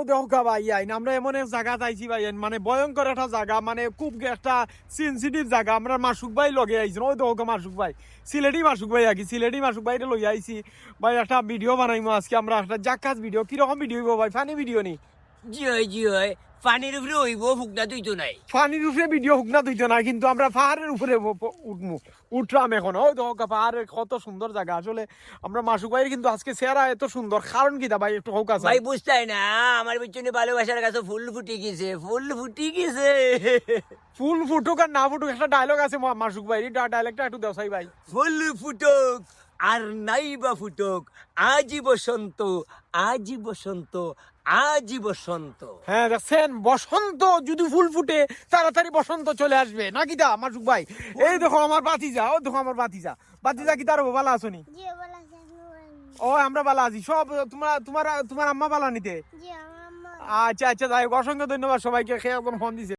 দেখো ভাই আমরা এমন এক জায়গা চাইছি ভাই মানে ভয়ঙ্কর একটা জায়গা মানে খুব একটা সেনসিটিভ জায়গা আমরা মাসুক ভাই লগে আইছি ওই দেখো মাসুক ভাই সিলেটি মাসুক ভাই আগে সিলেটি মাসুক ভাই লই আইছি ভাই একটা ভিডিও বানাইমু আজকে আমরা একটা জাকাজ ভিডিও কিরকম ভিডিও হইব ভাই ফানি ভিডিও নি জি হয় পানির উপরে হইব ফুকনা তুই তো নাই পানির উপরে ভিডিও হোক না তুইতো না কিন্তু আমরা পাহাড়ের উপরে উঠমু উঠলাম এখন ওই দেখো পাহাড়ের কত সুন্দর জায়গা আসলে আমরা মাসুক ভাইয়ের কিন্তু আজকে চেহারা এত সুন্দর কারণ কি দা ভাই একটু হোক আছে ভাই বুঝতাই না আমার পিছনে ভালোবাসার কাছে ফুল ফুটি গেছে ফুল ফুটুক আর না ফুটুক একটা ডায়লগ আছে মাসুক ভাই ডায়লগটা একটু দেও সাই ভাই ফুল ফুটুক আর নাই বা ফুটুক আজই বসন্ত আজই বসন্ত আজই বসন্ত হ্যাঁ দেখছেন বসন্ত যদি ফুল ফুটে তাড়াতাড়ি বসন্ত চলে আসবে নাকি দা মাসুক ভাই এই দেখো আমার বাতিজা ও দেখো আমার বাতিজা কি তার ভালো আছোনি ও আমরা ভালো আছি সব তোমার আম্মা ভালো নিতে আচ্ছা আচ্ছা যাই হোক, অসংখ্য ধন্যবাদ সবাইকে খেয়ে একদম ফোন দিছে